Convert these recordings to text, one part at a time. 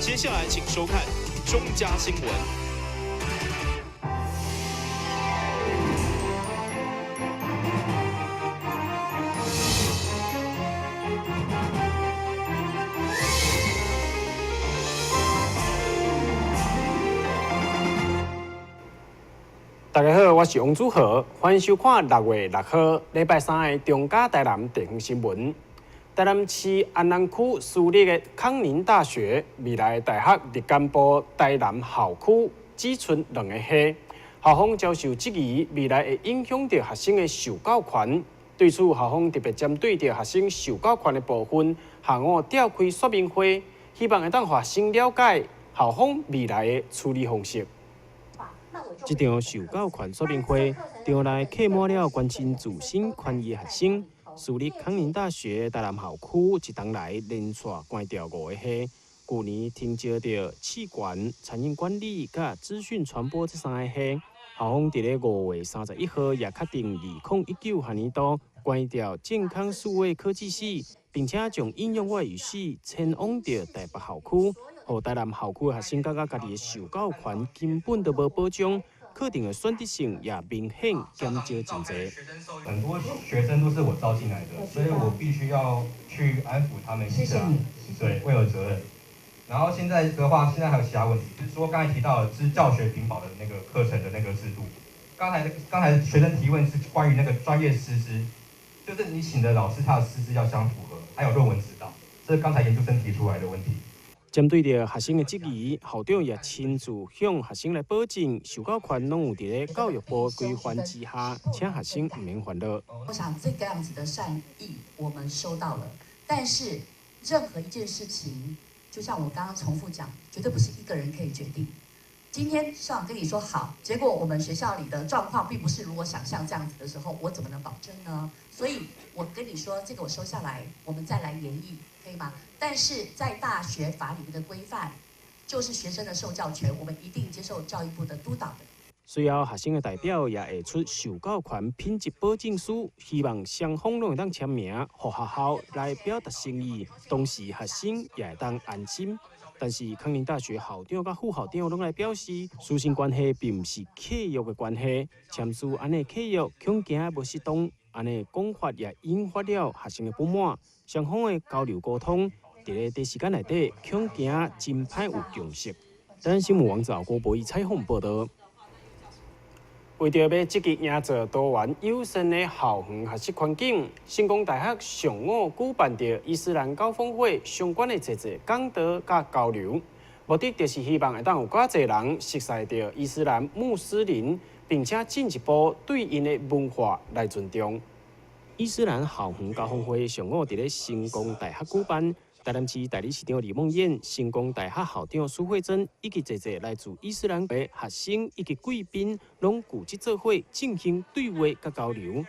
接下来请收看中嘉新闻。大家好，我是王祖和，欢迎收看6月6号礼拜三的中嘉台南地方新闻。台南市安南区私立的康宁大学未来大学日间部台南校区只剩2个系，校方遭受质疑，未来会影响到学生的受教权。对此，校方特别针对着学生受教权的部分，下午召开说明会，希望会当学生了解校方未来的处理方式。这场受教权说明会，场内客满了关心自身权益的学生。私立康宁大学台南校区一冬来连续关掉5个系，去年停招着气管、餐饮管理甲资讯传播这3个系。校方伫咧5月31号也确定2019学年度关掉健康数位科技系，并且将应用外语系迁往到台北校区。互台南校区的学生感觉家己的受教权根本都无保障，课程的选择性也明显减少真侪。很多学生都是我招进来的，所以我必须要去安抚他们一下，对，我有责任。然后现在的话，现在还有其他问题，就是说刚才提到的是教学评保的那个课程的那个制度。刚才学生提问是关于那个专业师资，就是你请的老师他的师资要相符合，还有论文指导，这是刚才研究生提出来的问题。针对着学生的质疑，校长也亲自向学生来保证，受教权拢有伫咧教育部规范之下，请学生唔免烦恼。我想这个样子的善意我们收到了，但是任何一件事情，就像我刚刚重复讲，绝对不是一个人可以决定。今天校长跟你说好，结果我们学校里的状况并不是如我想象这样子的时候，我怎么能保证呢？所以我跟你说，这个我收下来，我们再来研议，可以吗？但是在大学法里面的规范，就是学生的受教权，我们一定接受教育部的督导的。随后，学生的代表也会出受教权品质保证书，希望双方拢会当签名，互学校来表达心意，同时学生也会当安心。但是康宁大学校长甲副校长拢来表示，师生关系并不是契约的关系，签署安尼契约恐惊无适当，安尼讲法也引发了学生的不满。双方的交流沟通，伫咧短时间内底恐惊真歹有共识。咱新闻网赵国博以采访报道。为着要积极营造多元友善的校园学习环境，成功大学上午举办着伊斯兰高峰会相关的侪讲道甲交流，目的就是希望会当有较侪人熟悉着伊斯兰穆斯林，并且进一步对因的文化来尊重。伊斯兰校园高峰会上午伫咧成功大学举办。台南市代理市长李梦燕、成功大学校长苏慧珍以及侪来自伊斯兰的学生以及贵宾，拢聚集做伙进行对话甲交流。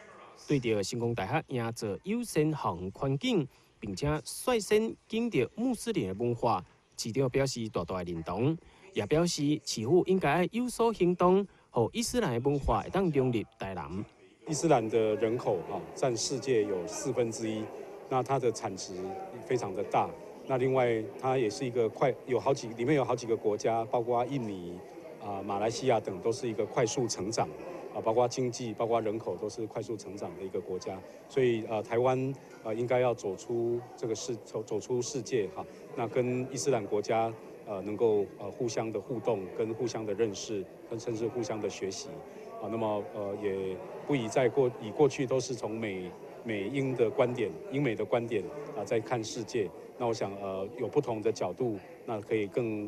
对着成功大学营造友善校园环境，并且率先敬着穆斯林的文化，市长表示大大的认同，也表示市府应该有所行动，让伊斯兰的文化会当融入台南。伊斯兰的人口占世界有1/4。那它的产值非常的大，那另外它也是一个里面有好几个国家，包括印尼、马来西亚等，都是一个快速成长，包括经济、包括人口都是快速成长的一个国家，所以台湾应该要走出世界哈，那跟伊斯兰国家能够互相的互动，跟互相的认识，跟甚至互相的学习，那么也不以以过去都是从美英的观点、英美的观点在看世界。那我想有不同的角度，那可以更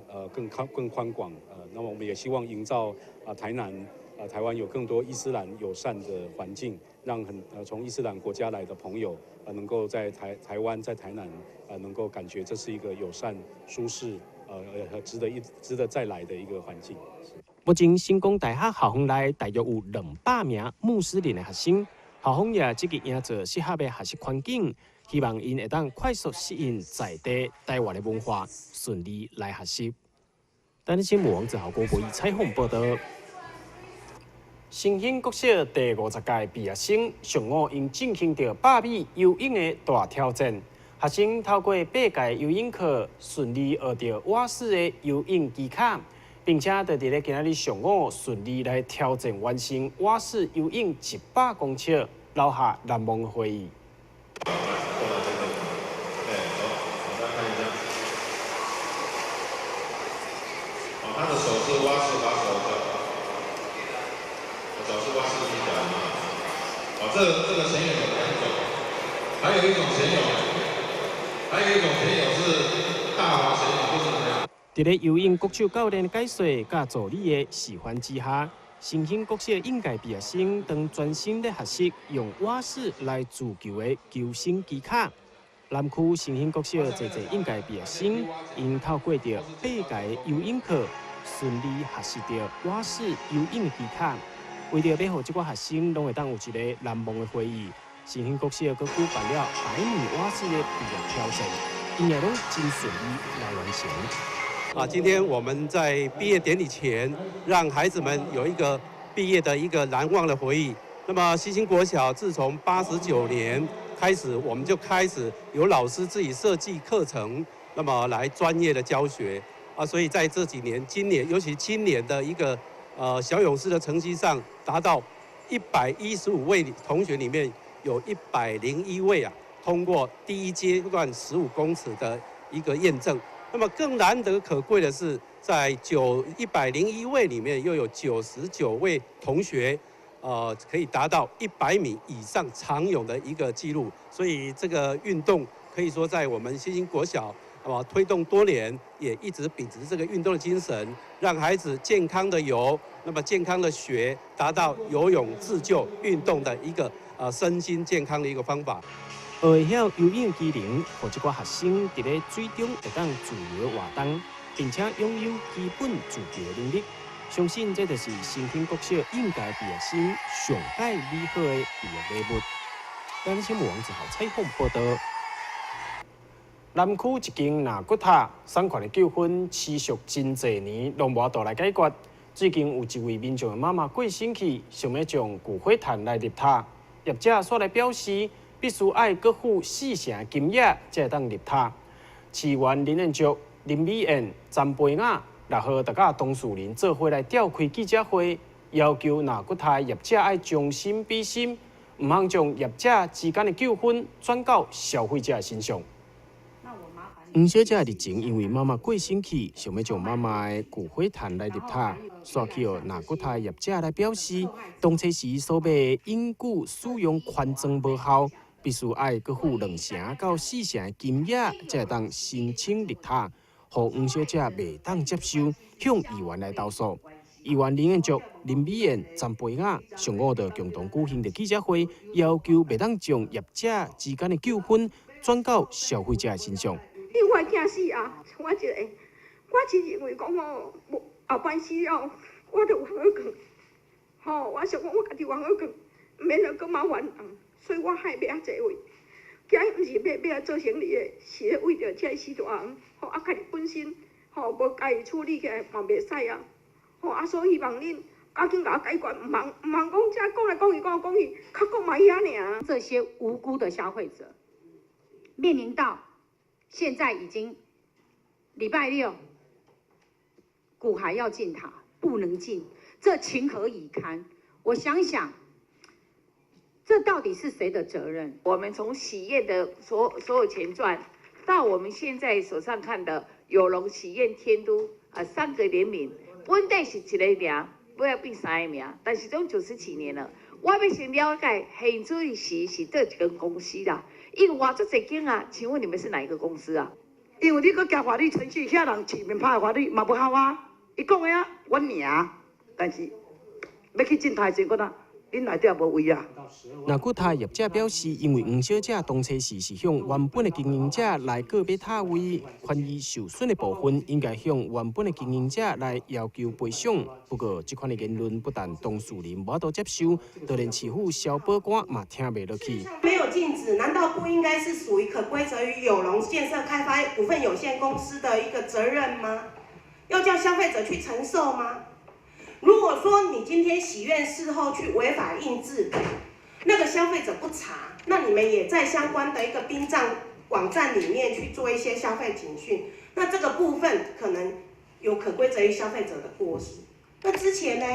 宽广。那么我们也希望营造台湾有更多伊斯兰友善的环境，让从伊斯兰国家来的朋友能够在台湾在台南能够感觉这是一个友善、舒适值得再来的一个环境。目前成功大学校园内大约有200名穆斯林的学生。校方也积极营造适合的学习环境，希望因会当快速适应在地台湾的文化，顺利来学习。咱新闻网之后国以采访报道。新兴国小第50届毕业生上午因进行着100米游泳的大挑战，学生透过8届游泳课，顺利学到蛙式的游泳技巧，并且在今日上午顺利来挑战完成蛙式游泳100公尺，留下难忘的回忆。 他的手是蛙式把手的，脚是蛙式踢脚嘛。这个潜泳有2种，还有一种潜泳是大滑潜泳，就是这样。在游泳国手教练的解说甲助理的示范之下，新兴国小应届毕业生当专心咧学习用蛙式来自救的求生技巧。 南区新兴国小侪应届毕业生，因透过着8届游泳课，顺利学习到蛙式游泳的技巧。为着要让这些学生拢会当有一个难忘的回忆，新兴国小佮举办了100米蛙式的毕业挑战，因也拢真顺利来完成。今天我们在毕业典礼前，让孩子们有一个毕业的一个难忘的回忆。那么新兴国小自从89年。 开始，我们就开始有老师自己设计课程，那么来专业的教学所以在这几年，今年尤其今年的一个小勇士的成绩上，达到115位同学里面有101位通过第1阶段15公尺的一个验证。那么更难得可贵的是，在101位里面又有99位同学。 可以达到100米以上长泳的一个纪录，所以这个运动可以说在我们新兴国小推动多年，也一直秉持这个运动的精神，让孩子健康的游，那么健康的学，达到游泳自救运动的一个身心健康的一个方法。学会晓游泳技能，让这些学生在咧水中会当自由活动，并且拥有基本自救的能力。 相信这就是新兴国小应届毕业生上界美好的毕业礼物。咱新闻王子豪采访报道。南区一间纳骨塔产权的纠纷持续真侪年，拢无度来解决。最近有一位民众的妈妈过身去，想要将骨灰坛来入塔，业者煞来表示，必须爱各付4成金额才会当入塔。市员林彦竹、林美燕、詹培雅。 6号，大家当事人做伙来召开记者会，要求纳骨塔业者爱将心比心，唔通将业者之间的纠纷转到消费者身上。黄小姐日前因为妈妈过身去，想要将妈妈的骨灰坛来入塔，刷去纳骨塔业者来表示，当初时所买的永久使用权证无效，必须爱各付2成到4成的金额，才会当申请入塔。 互黄小姐未当接受，向议员来投诉。议员林彦竹、林美燕、詹培雅上午就共同举行的记者会，要求未当将业者之间的纠纷转到消费者身上。我惊死我一个，我是认为讲后半时了，我就往后讲，我想讲我家己往后讲，免了搁麻烦人，所以我害买遐济位。 今日毋是要做生意的，是咧为着遮4大人，家己本身无家己处理起来嘛袂使所以希望恁赶紧甲我解决，唔通讲遮讲来讲去，较讲嘛遐尔。这些无辜的消费者面临到现在已经礼拜6，骨骸要进塔，不能进，这情何以堪？我想想。 这到底是谁的责任？我们从喜宴的所有前传，到我们现在手上看的有龙喜宴天都3个联名，本来是一个名，不要变3个名，但是总90几年了，我要先了解现水是倒一间公司啦，因为我做这间请问你们是哪一个公司啊？因为你搁交法律程序，遐人前面拍法律嘛不好伊讲的我名，但是要去进台前，恁内底也无位纳骨塔业者表示，因为黄小姐当初时是向原本的经营者来个别塔位，权益受损的部分应该向原本的经营者来要求赔偿。不过，这款的言论不但当事人无法接受，就连市府消保官嘛听袂落去。没有禁止，难道不应该是属于可归责于有龙建设开发股份有限公司的一个责任吗？要叫消费者去承受吗？ 如果说你今天喜宴事后去违法印制，那个消费者不查，那你们也在相关的一个殡葬网站里面去做一些消费警讯，那这个部分可能有可归责于消费者的过失。那之前呢，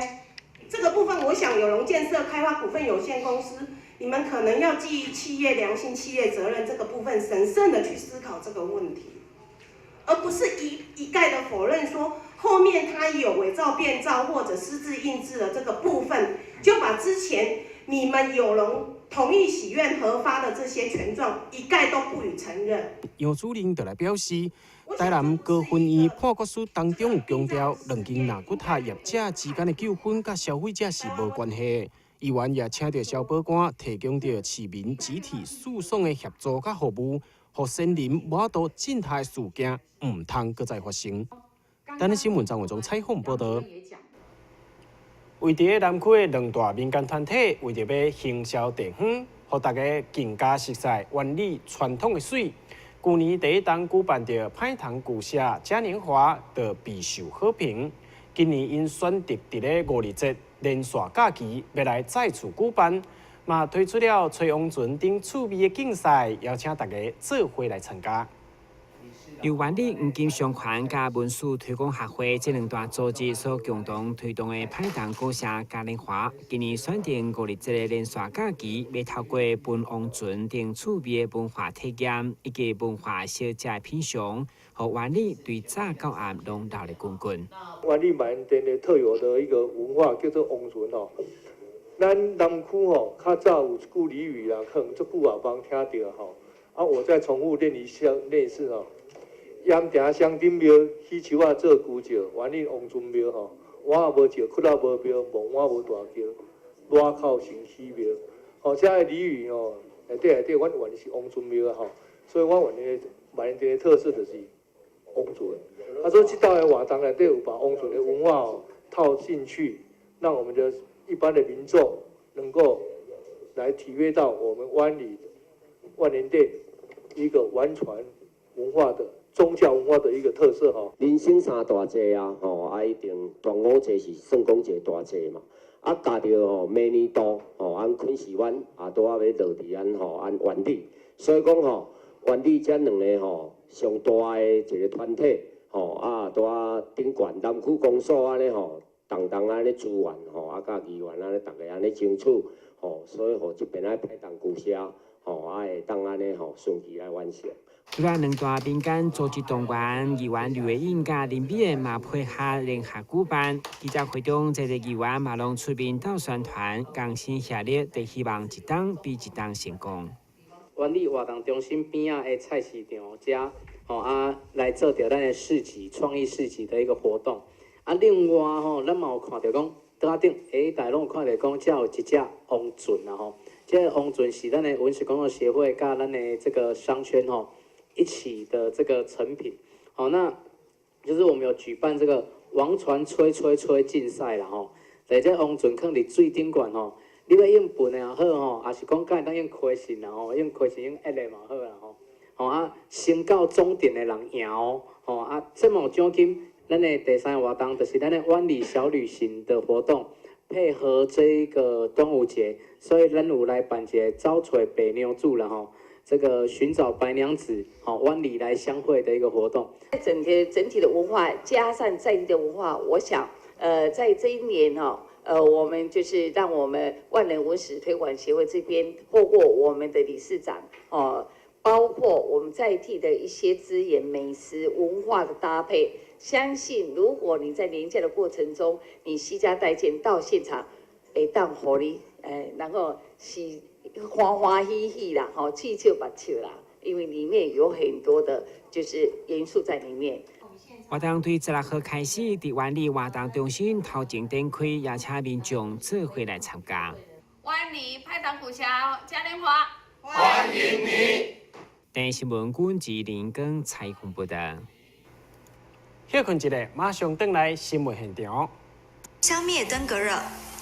这个部分我想友隆建设开发股份有限公司，你们可能要基于企业良心、企业责任这个部分，审慎的去思考这个问题，而不是一概的否认说后面它有伪造、变造或者私自印制的这个部分，就把之前你们友隆同意许愿核发的这些权状一概都不予承认。杨主任就来表示，台南高分院判决书当中有强调，两间纳骨塔业者之间的纠纷甲消费者是无关系。议员也请到消保官提供到市民集体诉讼的协助甲服务，互先人无多震撼事件唔通搁再发生。咱的新闻张文忠采访报道。为伫南区的两大民间团体，为着要行销地方，互大家更加熟悉原里传统的水。去年第一档举办着派糖古社嘉年华，就备受好评。今年因选择伫咧5日节连续假期，要来再次举办，嘛推出了吹王船等趣味的竞赛，邀请大家做伙来参加。由原里黄金商圈甲文史推广协会这两大组织所共同推动的派糖古社嘉年华，今年选定5日节的连续假期，要透过分王船等趣味的文化体验以及文化小食品尝，互原里对早到暗拢闹得滚滚。原里满店的特有的一个文化叫做王船吼，咱南区吼较早有一句俚语啦，可能足久也无听到吼。啊，我再重复练一次吼。盐埕双顶庙，喜树仔做牛石，原里王船庙吼，碗也无石，窟仔无庙，梦碗无大桥，热口成喜庙。吼，这个俚语吼，内底，阮原是王船庙吼，所以我原的满地的特色就是王船。啊，所以这道的活动内底有把王船的文化哦套进去，让我们的一般的民众能够来体会到我们湾里万年店一个玩船文化的。宗教文化的一个特色哈，人生三大节啊，吼啊一定端午节是算讲一个大节嘛，啊加着吼明年度吼按昆士湾也都要落伫按吼按原里，所以讲吼原里这两个吼上大的一个团体吼啊都啊顶悬南区公所安尼吼，动安尼资源吼啊甲议员安尼大家安尼争取吼，所以吼这边来派当故社吼啊会当安尼吼顺利来完成。除了两大民间组织动员，议员吕伟英甲林美燕嘛配合联合举办。记者会中，这个议员嘛拢出面斗宣传，同心协力，就希望一档比一档成功。原里活动中心边啊的菜市场遮，吼啊来做着咱的市集、创意市集的一个活动。啊，另外吼，咱嘛有看到讲，桌顶大家拢有看到讲，遮有一只王船啊吼，这个王船是咱的文史工作协会甲咱的这个商圈吼。一起的这个成品，好，那就是我们有举办这个王船吹竞赛啦吼，在这王船放伫水顶悬吼，你要用笨的也好吼，也是讲敢会当用亏钱啦吼，用亏钱用压的嘛好啦吼，吼啊，先到终点的人赢哦，吼啊，这么奖金，咱的第三个活动就是咱的湾里小旅行的活动，配合这个端午节，所以咱有来办一个找找白娘子啦吼。这个寻找白娘子，好湾里来相会的一个活动。整体的文化加上在地的文化，我想，在这一年哦，我们就是让我们万人文史推广协会这边，透过我们的理事长哦，包括我们在地的一些资源、美食、文化的搭配，相信如果你在年假的过程中，你携家带眷到现场，当互你然后是。欢欢喜喜啦，吼，气笑把笑啦，因为里面有很多的，就是元素在里面。活动对16号开始，伫湾里活动中心头前展开，邀请民众做伙来参加。湾里派糖古社嘉年华，欢迎你。电新闻阮志林跟采访报道。休困一下，马上回来新闻现场。消灭登革热。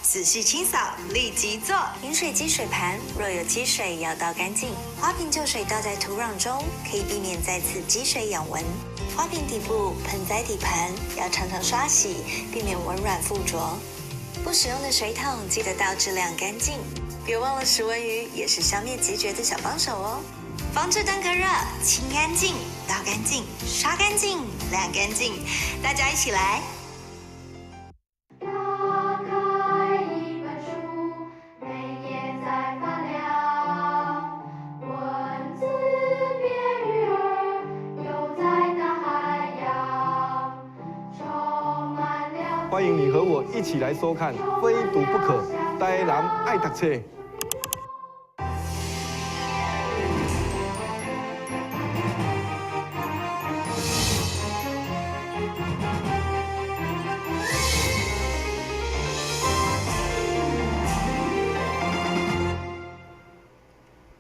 仔细清扫，立即做。饮水机水盘若有积水，要倒干净。花瓶旧水倒在土壤中，可以避免再次积水养蚊。花瓶底部、盆栽底盘要常常刷洗，避免蚊卵附着。不使用的水桶记得倒至晾干净。别忘了食蚊鱼也是消灭孑孓的小帮手哦。防治登革热，清干净、倒干净、刷干净、晾干净，大家一起来！欢迎你和我一起来收看《非读不可》，台南爱读册。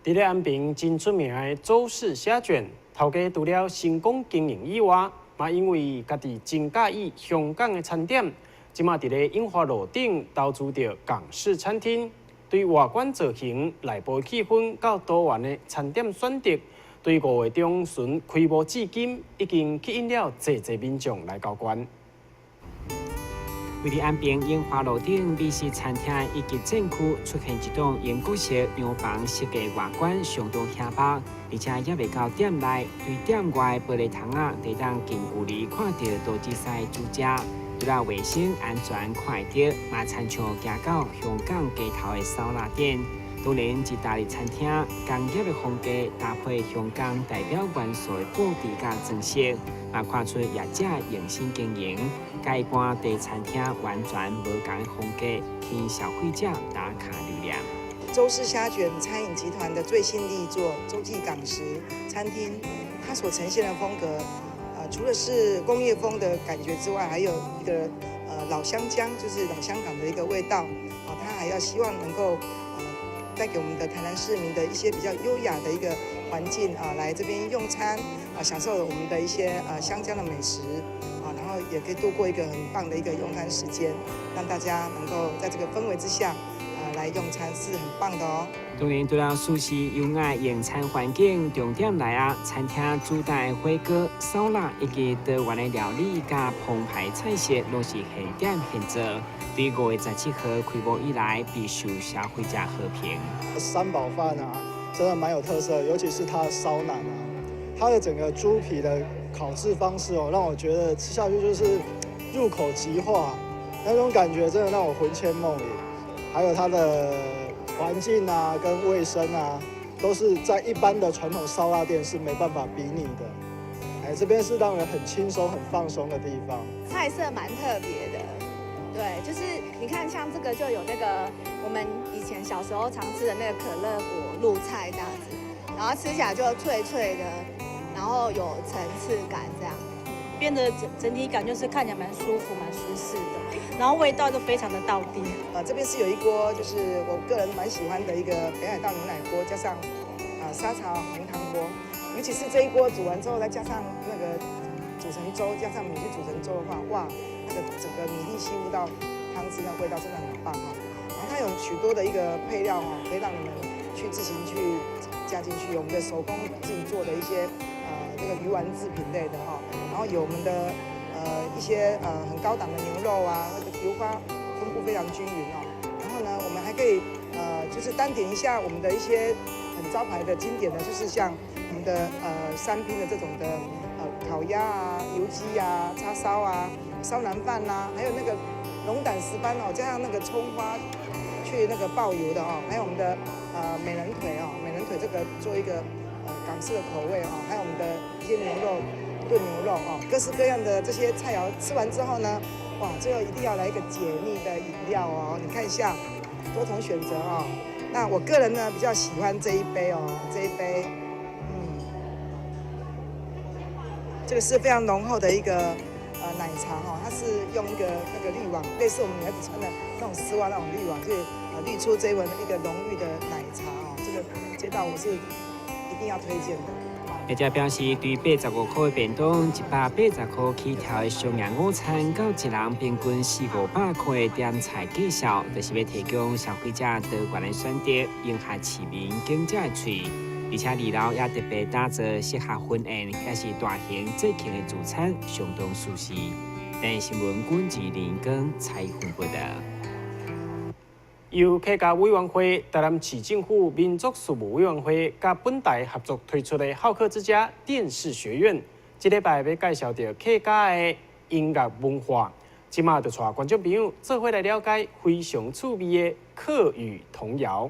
伫咧安平真出名的周氏虾卷，头家除了成功经营以外，嘛因为家己真介意香港的餐点，即马伫咧樱花路顶投资着港式餐厅，对外观造型、内部气氛到多元的餐点选择，对5月中旬开幕至今，已经吸引了侪民众来交关。位于安平樱花路顶美食餐厅以及展区出现一栋英国式洋房设计外观相当显白，而且也未到店内，对店外玻璃窗仔可当近距离看到多姿赛主食，除了卫生安全看得到，嘛亲像行到香港街头的烧腊店。当然，一大日餐厅工业的风格搭配香港代表元素的布置甲装饰，嘛看出业者用心经营。甲一般地餐厅完全无同的风格，吸引消费者打卡留念。周氏虾卷餐饮集团的最新力作洲际港食餐厅，它所呈现的风格，除了是工业风的感觉之外，还有一个老香江，就是老香港的一个味道。它还要希望能够带给我们的台南市民的一些比较优雅的一个环境来这边用餐享受我们的一些香江的美食然后也可以度过一个很棒的一个用餐时间，让大家能够在这个氛围之下来用餐是很棒的哦。当然，除了舒适优雅用餐环境，重点来餐厅主打火锅、烧腊以及多元的料理加澎湃菜色，拢是现点现做。对5月17号开幕以来，备受消费者好评。三宝饭真的蛮有特色，尤其是它的烧腩它的整个猪皮的烤制方式让我觉得吃下去就是入口即化，那种感觉真的让我魂牵梦萦。还有它的环境跟卫生都是在一般的传统烧腊店是没办法比拟的。这边是让人很轻松、很放松的地方。菜色蛮特别的，对，就是你看像这个就有那个我们以前小时候常吃的那个可乐果露菜这样子，然后吃起来就脆脆的，然后有层次感这样。边的整体感就是看起来蛮舒服、蛮舒适的，然后味道就非常的道地。这边是有一锅，就是我个人蛮喜欢的一个北海道牛奶锅，加上沙茶红糖锅，尤其是这一锅煮完之后，再加上那个煮成粥，加上米去煮成粥的话，哇，那个整个米粒吸入到汤汁的味道真的很棒然后它有许多的一个配料可以让你们去自行去加进去，有我们的手工自己做的一些那个鱼丸制品类的然后有我们的一些很高档的牛肉那个油花分布非常均匀然后呢，我们还可以就是单点一下我们的一些很招牌的经典的，就是像我们的三拼的这种的烤鸭油鸡叉烧烧腩饭还有那个龙胆石斑加上那个葱花去那个爆油的还有我们的美人腿美人腿这个做一个港式的口味还有我们的一些牛肉炖牛肉各式各样的这些菜肴吃完之后呢，哇，最后一定要来一个解腻的饮料你看一下多重选择那我个人呢比较喜欢这一杯这一杯这个是非常浓厚的一个奶茶它是用一个那个滤网，类似我们女孩子穿的那种丝袜那种滤网，去滤出这一碗一个浓郁的奶茶这个这道我是一定要推荐的。业者表示，对85块的便当，180块起跳的商业午餐，到一人平均400-500块的点菜计数，就是要提供消费者多元的选择，迎合市民经济的嘴。而且2楼也特别打造适合婚宴，也是大型节庆的主餐，相当舒适。但新闻管制林根采访报道。由客家委员会、台南市政府民族事务委员会甲本台合作推出的好客之家电视学院，这礼拜要介绍到客家的音乐文化，即马就带观众朋友做伙来了解非常趣味的客语童谣。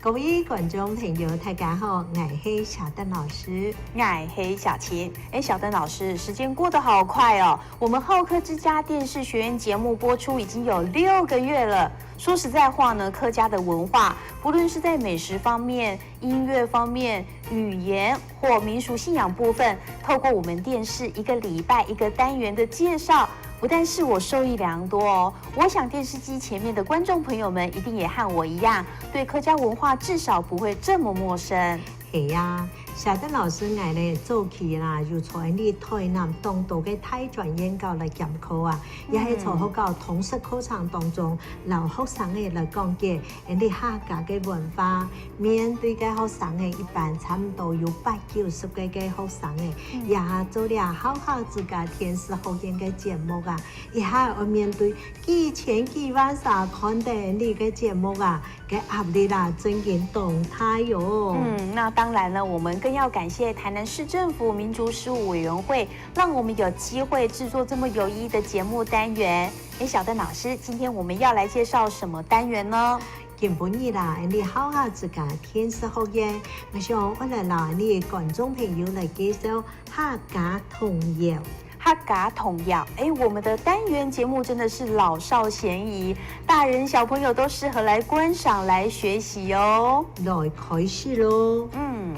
各位观众朋友，大家好，我是小邓老师，我是小琪。小邓老师，时间过得好快哦！我们好客之家电视学院节目播出已经有6个月了。说实在话呢，客家的文化，不论是在美食方面、音乐方面、语言或民俗信仰部分，透过我们电视1个礼拜1个单元的介绍，不但是我受益良多哦，我想电视机前面的观众朋友们一定也和我一样，对客家文化至少不会这么陌生。是啊，小邓老师我咧早期啦，就从你台南东道嘅大专院校来监考啊，也係從學校通識課程當中，留學生嘅來講解你客家嘅文化。面對嘅學生嘅一般差唔多有80-90個嘅學生嘅，也做了好好自家電視學院嘅節目啊，也係面對幾千幾萬人看到你嘅節目啊，嘅壓力啦，真嘅動態喲。那當然了，我們更要感謝台南市政府民族事務委員會，讓我們有機會製作這麼有意義的節目單元。小鄧老師，今天我們要來介紹什麼單元呢？今本日啦，你好好自家天使學院，我想我來讓你觀眾朋友來介紹客家童謠。客家童謠，我們的單元節目真的是老少咸宜，大人小朋友都適合來觀賞、來學習哦。來開始咯，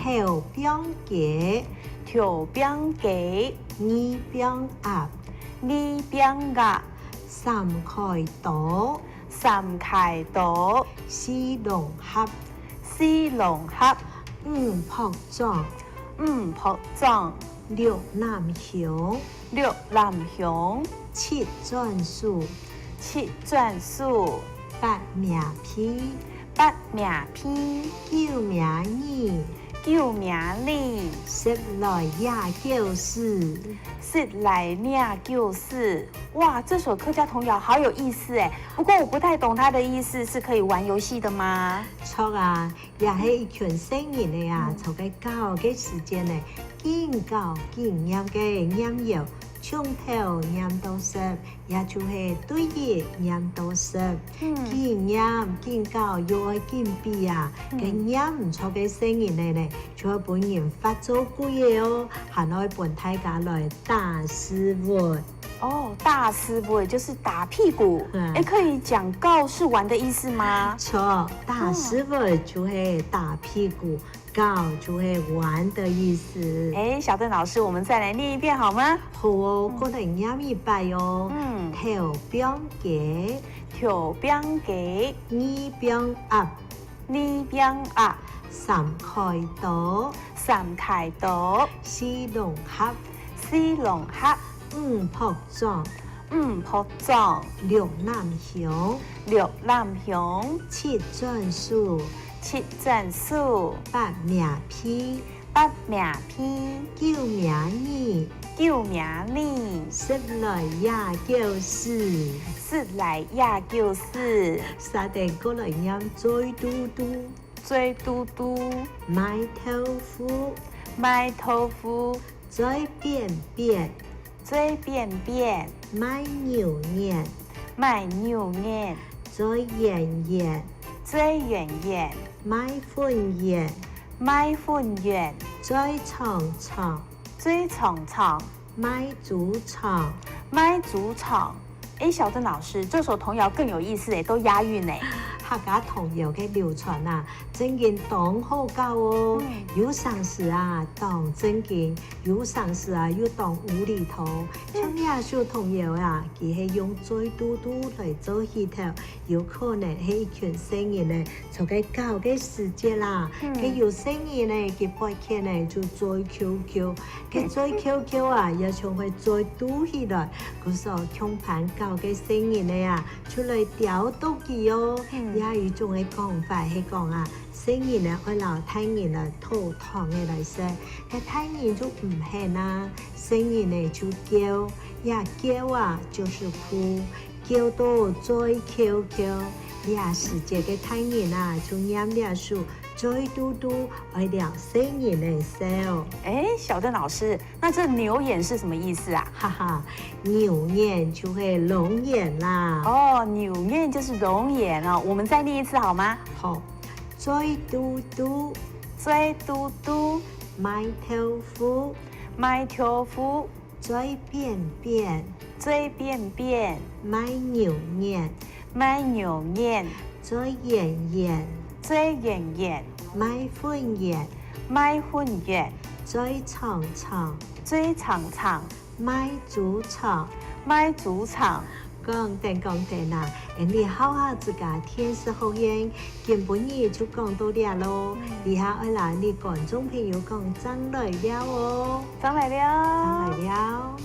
頭邊嘅，頭邊嘅，二邊鴨，二邊鴨，三開島，三開島，四龍盒，四龍盒，五仆裝，五仆裝，六南鄉。六南鄉，七轉數，七轉數，八名篇，八名篇，九名二，九名二，十來廿九四，十來廿九四。哇，這首客家童謠好有意思哎！不過我不太懂它的意思，是可以玩遊戲的嗎？錯啊，也係一群成人嘅啊，從個教嘅時間呢，見教見驗嘅驗遊。從頭念到十，也就係對熱念到十。見念見教又愛見比啊，嘅念唔錯嘅聲音咧，就本人發做句嘢哦，還愛本大家來打思維。哦，大思維就是打屁股。可以講告是玩的意思嗎？錯，打思維就係打屁股。告就會玩的意思。小鄧老師，我們再來念一遍好嗎？好哦，過來念一擺哦。頭邊嘅，頭邊嘅，二邊鴨，二邊鴨，三開島，三開島，四龍盒，四龍盒，五仆裝，五仆裝，六南鄉，六南鄉，七轉數。七轉數，八名篇，八名篇，九名二，九名二，十來廿九四，十來廿九四。沙地過來念最嘟嘟，最嘟嘟，買豆腐，買豆腐，最便便，最便便，買牛年，買牛年，最圓圓，最圓圓。買粉圓，買粉圓，最長長，最長長，買竹廠，買竹廠。小鄧老師，這首童謠更有意思都押韻呢。客家童謠嘅流傳啊，真嘅當好教哦。有上司啊當真嘅，有上司啊又當無厘頭。像呢首童謠啊，佢係用最嘟嘟嚟做起頭，有可能係一群成人咧，就嘅教嘅時節啦。佢有成人咧，佢背起咧就最 QQ， 佢最 QQ 啊，也仲會最嘟起來。嗰時候強盤教嘅成人咧啊，出嚟調到佢哦。也有一种嘅講法係講啊，細人咧愛留大人啊肚痛嘅來說，嘅大人就唔係啦，細人咧就叫，也叫啊就是哭，叫到再叫叫，也是這個大人啊就念了書。最嘟嘟愛兩細人的笑。哎，小鄧老師，那這牛眼是什麼意思啊？哈哈，牛眼就會龍眼啦。哦，牛眼就是龍眼哦。我們再念一次好嗎？好，最嘟嘟，最嘟嘟，買豆腐，買豆腐，最便便，最便便，買牛眼，買牛眼，最眼眼。最圓圓，買粉圓，買粉圓，最長長，最長長，買豬腸，買豬腸。講定啦，你好下自家天使學院，根本嘢就講到了咯。以下我嗱你觀眾朋友講真來了哦，真來了，真來了。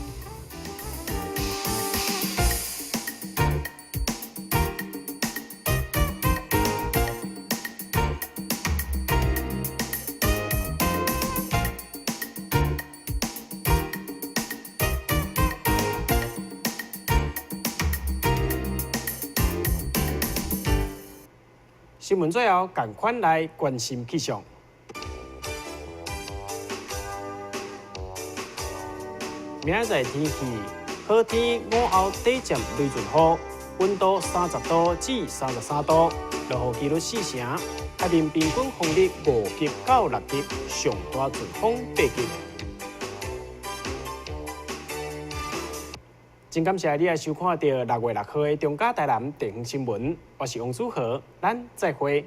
新闻最后，赶快来关心气象。明仔天气好天，午后短暂雷阵雨，温度30度至33度，落雨几率4成，海面平均风力5级到6级，上大阵风8级。真感謝你來收看到6月6號的中嘉台南地方新聞，我是王祖和，咱再會。